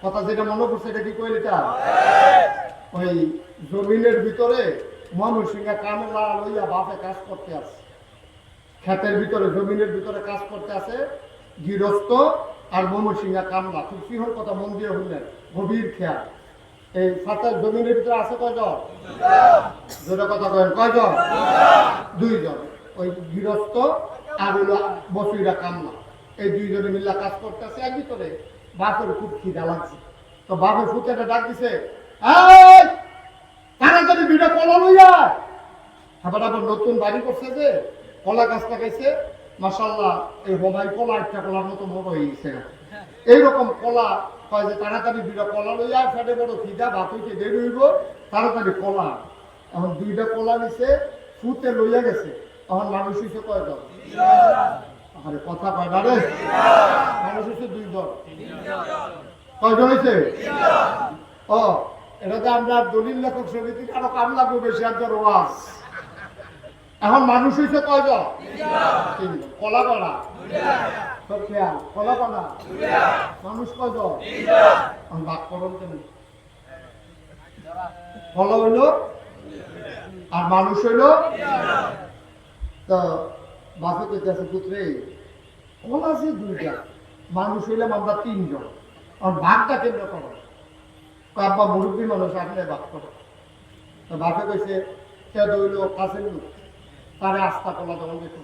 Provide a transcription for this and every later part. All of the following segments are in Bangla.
কথা যেটা মনে করছে এটা কি কইলে তা ওই জমিনের ভিতরে ময়মনসিংহে কামলা লইয়া বাপে কাজ করতে আছে, ক্ষেতের ভিতরে জমিনের ভিতরে কাজ করতে আছে গৃহস্থ আর ময়মনসিংহে কামলা। খুব সিংহর কথা মন দিয়ে শুনলেন, গভীর খেয়াল। এই ফাতার জমিনের ভিতরে আছে কয়জন? যেটা কথা কেন কয়জন? দুইজন। ওই গৃহস্থ আর হলো বসুইরা কামলা, এই দুইজনে মিল্লা কাজ করতেছে। এর ভিতরে বাপের খুব খিদা লাগছে, তো বাপের ফুটেটা ডাক দিছে, তাড়াতাড়ি দুইটা কলা লইয়া। আবার আবার নতুন বাড়ি করছে যে কলা গাছ লাগাইছে, মাশাআল্লাহ এই হবাই কলা একটা কলার মতো বড় হয়ে গেছে। এইরকম কলা কয় যে তাড়াতাড়ি দুইটা কলা লইয়া, ফেটে বড় খিদা, ভাত হইতে দেরি হইব, তাড়াতাড়ি কলা। এখন দুইটা কলা নিছে, ফুটে লইয়া গেছে। তখন মানুষ হইছে কয়জন? আরে কথা কয় না রে, মানুষ হইছে দুইজন। কয়জন হইছে? ও এটাতে আমরা দলিল লেখক সমিতি আরো কাম লাগবে বেশি, একজন ওয়াজ। এখন মানুষ হইছে কয়জন? তিনজন। কলা কলা কলা কলা মানুষ কয়জন? ভাগ করুন কেন? কলা হইল আর মানুষ হইল। তো বাপে কইতেছে, পুত্রে কলা আছে দুইটা, মানুষ হইলাম আমরা তিনজন, আর ভাগটা কেন্দ্র করো। আব্বা মুরব্বী মানুষ, আপনি ভাগ করো। তো বাপে কইছে, সে দইল কাছের লোক, তারে আস্থা কলা যখন দিত,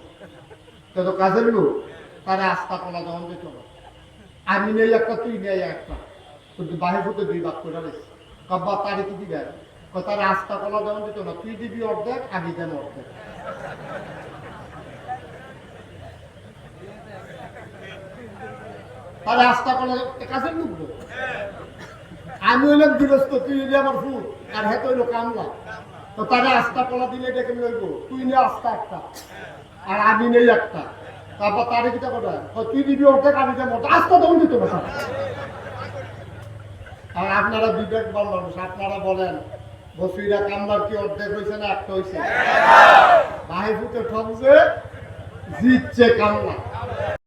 সে তো কাছের লোক, তারে আস্থা কলা যখন দিত। আমি নেই একটা, তুই নেই একটা, কিন্তু বাহে ফুটে দুই ভাগ করে দিস। আব্বা তারে কি দিবে? তারে আস্থা কলা যখন দিত না, তুই দিবি অর্ধেক, আমি দেন অর্ধেক। তাহলে আস্থা কলা কাছের লোক, আমি হইলাম গৃহস্থ, তুই হইলি আমার ফুল, আর হ্যাঁ হইলো কামলা। তো তারা আস্থা কলা দিলে এটা কেমন হইব? তুই নে আস্থা একটা, আর আমি নেই একটা। তারপর তারে কিটা কথা, তুই দিবি অর্ধেক, আমি দেব অর্ধেক। আস্থা তখন দিত না। আর আপনারা বিবেকবান মানুষ, আপনারা বলেন বসুইরা কামলার কি অর্ধেক হয়েছে না একটা হয়েছে? ভাই ফুটে ঠকছে, জিতছে কামলা।